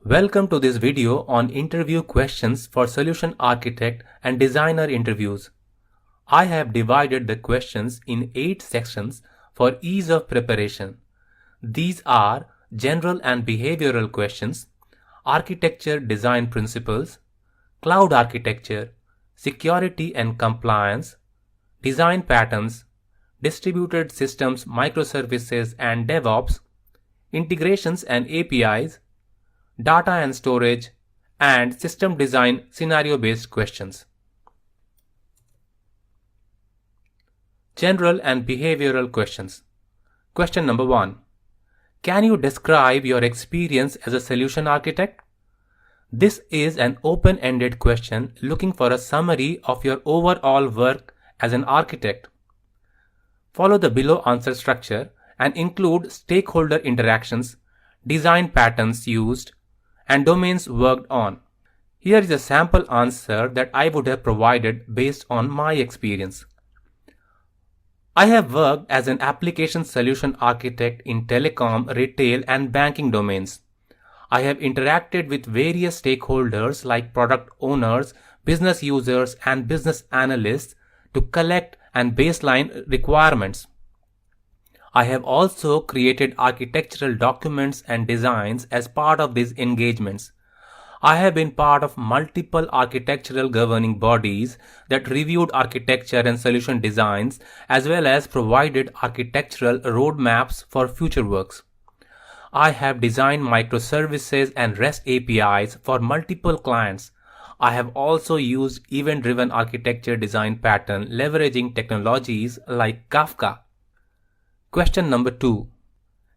Welcome to this video on interview questions for solution architect and designer interviews. I have divided the questions in 8 sections for ease of preparation. These are general and behavioral questions, architecture design principles, cloud architecture, security and compliance, design patterns, distributed systems microservices and DevOps, integrations and APIs, data and storage, and system design scenario-based questions. General and behavioral questions. Question number 1. Can you describe your experience as a solution architect? This is an open-ended question looking for a summary of your overall work as an architect. Follow the below answer structure and include stakeholder interactions, design patterns used, and domains worked on. Here is a sample answer that I would have provided based on my experience. I have worked as an application solution architect in telecom, retail, and banking domains. I have interacted with various stakeholders like product owners, business users, and business analysts to collect and baseline requirements. I have also created architectural documents and designs as part of these engagements. I have been part of multiple architectural governing bodies that reviewed architecture and solution designs as well as provided architectural roadmaps for future works. I have designed microservices and REST APIs for multiple clients. I have also used event-driven architecture design pattern leveraging technologies like Kafka. Question number 2.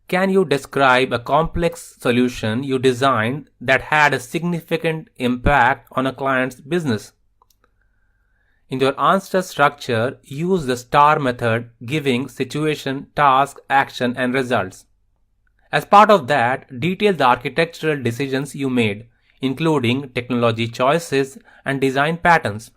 Can you describe a complex solution you designed that had a significant impact on a client's business? In your answer structure, use the STAR method giving situation, task, action, and results. As part of that, detail the architectural decisions you made, including technology choices and design patterns.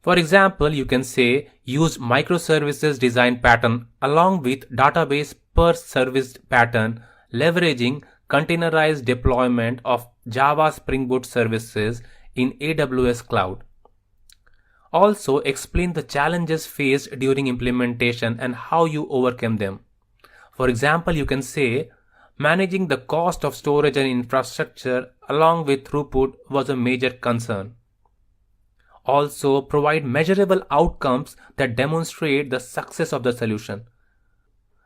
For example, you can say use microservices design pattern along with database per service pattern leveraging containerized deployment of Java Spring Boot services in AWS Cloud. Also, explain the challenges faced during implementation and how you overcame them. For example, you can say managing the cost of storage and infrastructure along with throughput was a major concern. Also, provide measurable outcomes that demonstrate the success of the solution.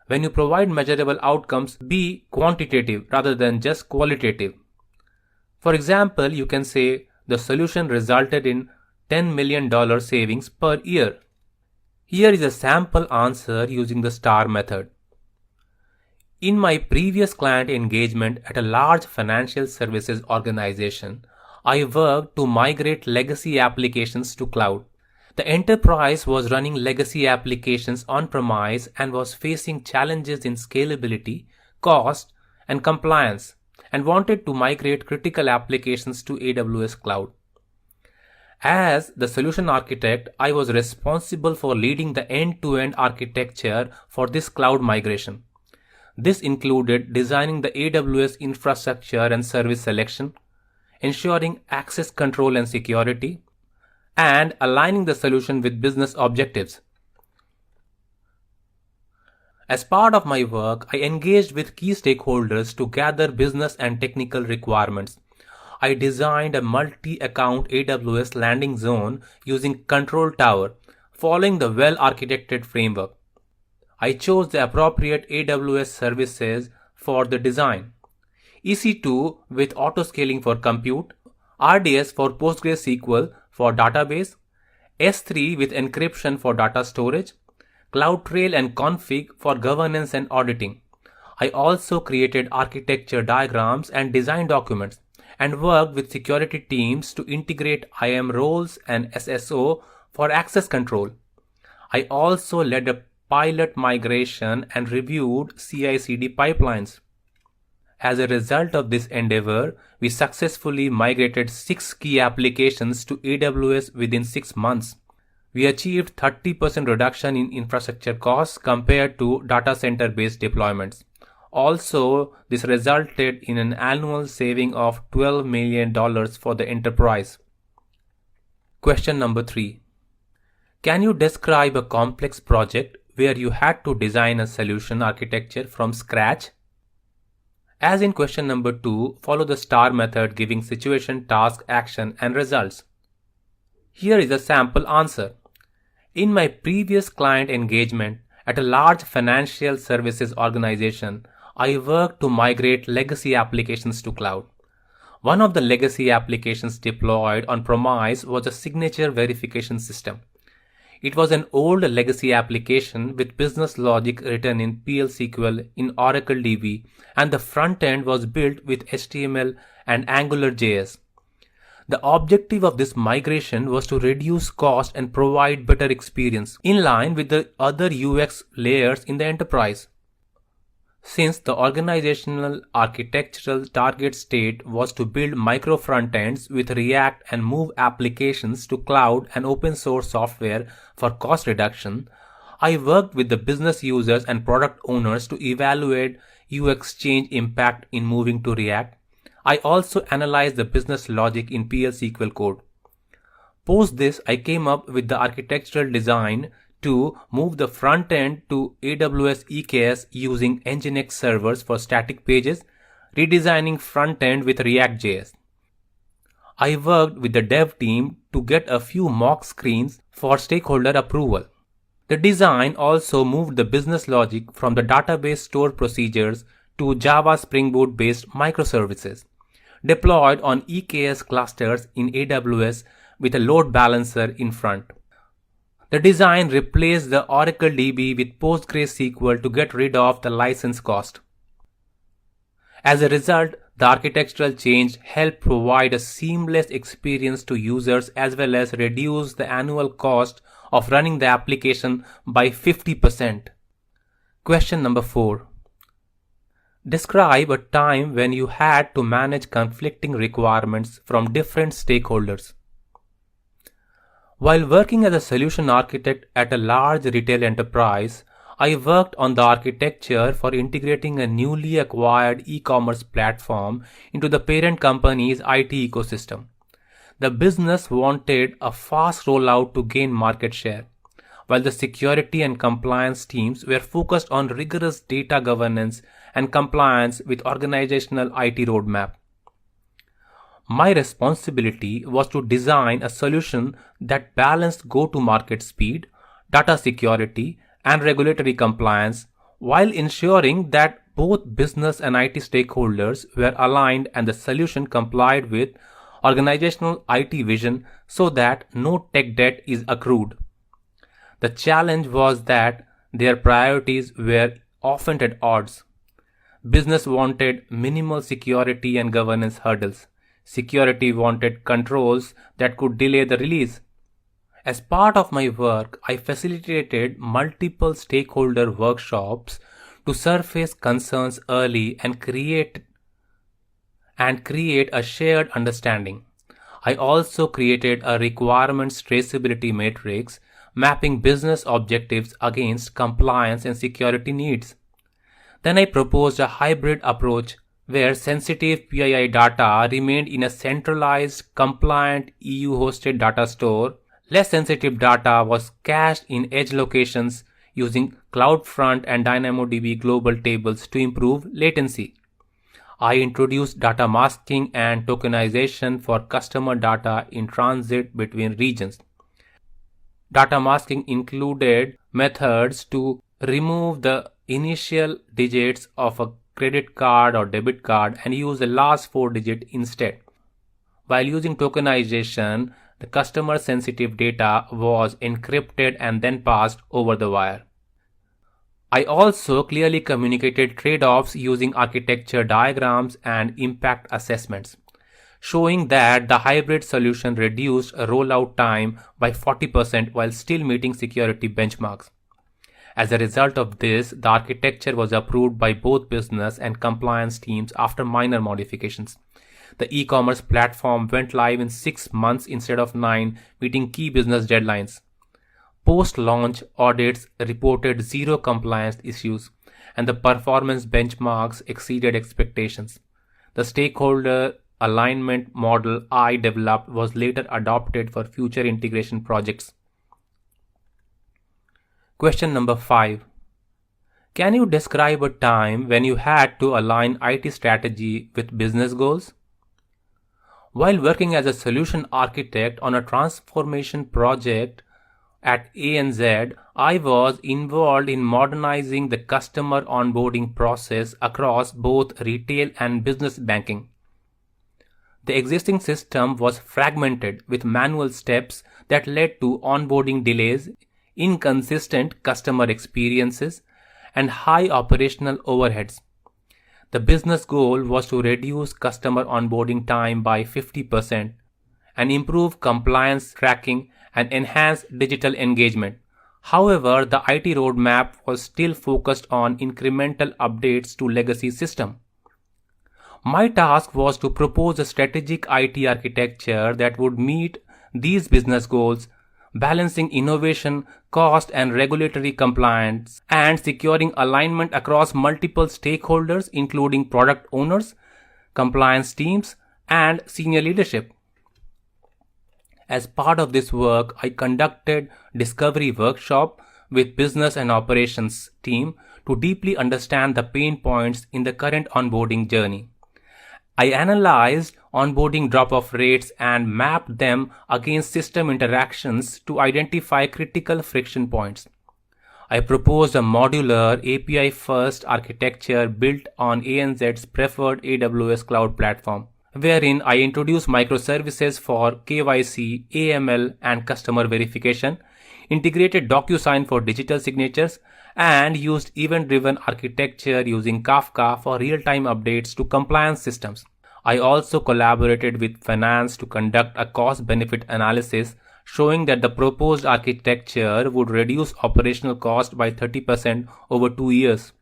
When you provide measurable outcomes, be quantitative rather than just qualitative. For example, you can say the solution resulted in $10 million savings per year. Here is a sample answer using the STAR method. In my previous client engagement at a large financial services organization, I worked to migrate legacy applications to cloud. The enterprise was running legacy applications on-premise and was facing challenges in scalability, cost, and compliance, and wanted to migrate critical applications to AWS Cloud. As the solution architect, I was responsible for leading the end-to-end architecture for this cloud migration. This included designing the AWS infrastructure and service selection, ensuring access control and security, and aligning the solution with business objectives. As part of my work, I engaged with key stakeholders to gather business and technical requirements. I designed a multi-account AWS landing zone using Control Tower, following the well-architected framework. I chose the appropriate AWS services for the design. EC2 with autoscaling for compute, RDS for PostgreSQL for database, S3 with encryption for data storage, CloudTrail and config for governance and auditing. I also created architecture diagrams and design documents and worked with security teams to integrate IAM roles and SSO for access control. I also led a pilot migration and reviewed CI/CD pipelines. As a result of this endeavor, we successfully migrated 6 key applications to AWS within 6 months. We achieved 30% reduction in infrastructure costs compared to data center-based deployments. Also, this resulted in an annual saving of $12 million for the enterprise. Question number 3. Can you describe a complex project where you had to design a solution architecture from scratch? As in question number 2, follow the STAR method giving situation, task, action and results. Here is a sample answer. In my previous client engagement at a large financial services organization, I worked to migrate legacy applications to cloud. One of the legacy applications deployed on premise was a signature verification system. It was an old legacy application with business logic written in PL/SQL in Oracle DB, and the front end was built with HTML and AngularJS. The objective of this migration was to reduce cost and provide better experience in line with the other UX layers in the enterprise. Since the organizational architectural target state was to build micro front-ends with React and move applications to cloud and open source software for cost reduction, I worked with the business users and product owners to evaluate UX change impact in moving to React. I also analyzed the business logic in PL/SQL code. Post this, I came up with the architectural design to move the front end to AWS EKS using Nginx servers for static pages, redesigning front end with React.js. I worked with the dev team to get a few mock screens for stakeholder approval. The design also moved the business logic from the database store procedures to Java Spring Boot based microservices, deployed on EKS clusters in AWS with a load balancer in front. The design replaced the Oracle DB with PostgreSQL to get rid of the license cost. As a result, the architectural change helped provide a seamless experience to users as well as reduce the annual cost of running the application by 50%. Question number 4. Describe a time when you had to manage conflicting requirements from different stakeholders. While working as a solution architect at a large retail enterprise, I worked on the architecture for integrating a newly acquired e-commerce platform into the parent company's IT ecosystem. The business wanted a fast rollout to gain market share, while the security and compliance teams were focused on rigorous data governance and compliance with organizational IT roadmap. My responsibility was to design a solution that balanced go-to-market speed, data security, and regulatory compliance while ensuring that both business and IT stakeholders were aligned and the solution complied with organizational IT vision so that no tech debt is accrued. The challenge was that their priorities were often at odds. Business wanted minimal security and governance hurdles. Security wanted controls that could delay the release. As part of my work, I facilitated multiple stakeholder workshops to surface concerns early and create a shared understanding. I also created a requirements traceability matrix mapping business objectives against compliance and security needs. Then I proposed a hybrid approach where sensitive PII data remained in a centralized, compliant EU-hosted data store. Less sensitive data was cached in edge locations using CloudFront and DynamoDB global tables to improve latency. I introduced data masking and tokenization for customer data in transit between regions. Data masking included methods to remove the initial digits of a credit card or debit card and use the last 4 digits instead. While using tokenization, the customer sensitive data was encrypted and then passed over the wire. I also clearly communicated trade-offs using architecture diagrams and impact assessments, showing that the hybrid solution reduced rollout time by 40% while still meeting security benchmarks. As a result of this, the architecture was approved by both business and compliance teams after minor modifications. The e-commerce platform went live in 6 months instead of 9, meeting key business deadlines. Post-launch audits reported zero compliance issues, and the performance benchmarks exceeded expectations. The stakeholder alignment model I developed was later adopted for future integration projects. Question number 5. Can you describe a time when you had to align IT strategy with business goals? While working as a solution architect on a transformation project at ANZ, I was involved in modernizing the customer onboarding process across both retail and business banking. The existing system was fragmented with manual steps that led to onboarding delays, inconsistent customer experiences, and high operational overheads. The business goal was to reduce customer onboarding time by 50% and improve compliance tracking and enhance digital engagement. However, the IT roadmap was still focused on incremental updates to legacy system. My task was to propose a strategic IT architecture that would meet these business goals, balancing innovation, cost and regulatory compliance, and securing alignment across multiple stakeholders including product owners, compliance teams, and senior leadership. As part of this work, I conducted discovery workshop with business and operations team to deeply understand the pain points in the current onboarding journey. I analyzed onboarding drop-off rates and mapped them against system interactions to identify critical friction points. I proposed a modular API-first architecture built on ANZ's preferred AWS cloud platform, wherein I introduced microservices for KYC, AML, and customer verification, integrated DocuSign for digital signatures, and used event-driven architecture using Kafka for real-time updates to compliance systems. I also collaborated with finance to conduct a cost-benefit analysis showing that the proposed architecture would reduce operational cost by 30% over 2 years.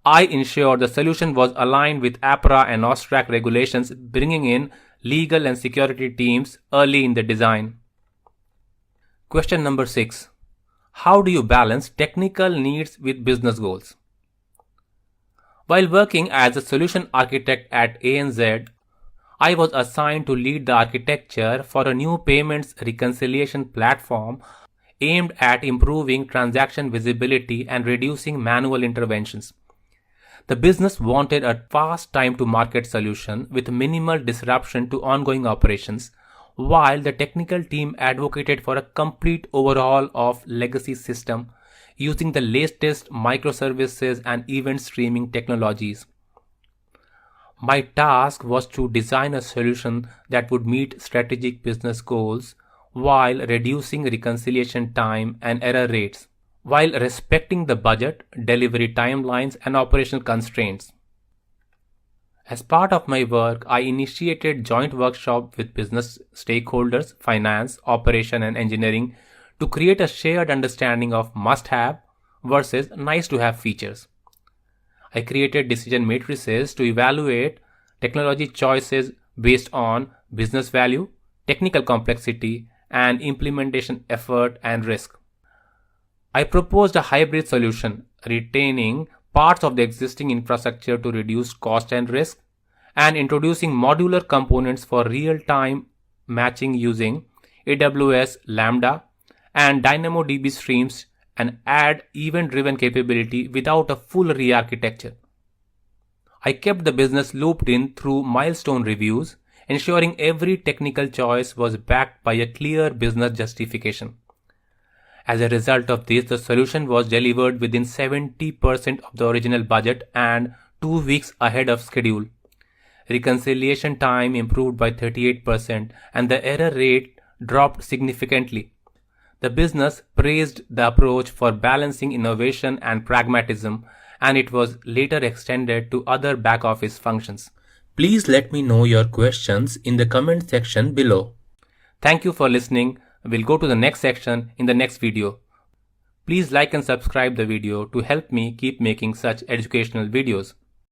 I ensured the solution was aligned with APRA and OSTRAC regulations, bringing in legal and security teams early in the design. Question number 6. How do you balance technical needs with business goals? While working as a solution architect at ANZ, I was assigned to lead the architecture for a new payments reconciliation platform aimed at improving transaction visibility and reducing manual interventions. The business wanted a fast time to market solution with minimal disruption to ongoing operations, while the technical team advocated for a complete overhaul of legacy system using the latest microservices and event streaming technologies. My task was to design a solution that would meet strategic business goals while reducing reconciliation time and error rates, while respecting the budget, delivery timelines, and operational constraints. As part of my work, I initiated joint workshops with business stakeholders, finance, operation, and engineering to create a shared understanding of must-have versus nice-to-have features. I created decision matrices to evaluate technology choices based on business value, technical complexity, and implementation effort and risk. I proposed a hybrid solution, retaining parts of the existing infrastructure to reduce cost and risk, and introducing modular components for real-time matching using AWS Lambda and DynamoDB streams and add event-driven capability without a full re-architecture. I kept the business looped in through milestone reviews, ensuring every technical choice was backed by a clear business justification. As a result of this, the solution was delivered within 70% of the original budget and 2 weeks ahead of schedule. Reconciliation time improved by 38% and the error rate dropped significantly. The business praised the approach for balancing innovation and pragmatism, and it was later extended to other back-office functions. Please let me know your questions in the comment section below. Thank you for listening. We'll go to the next section in the next video. Please like and subscribe the video to help me keep making such educational videos.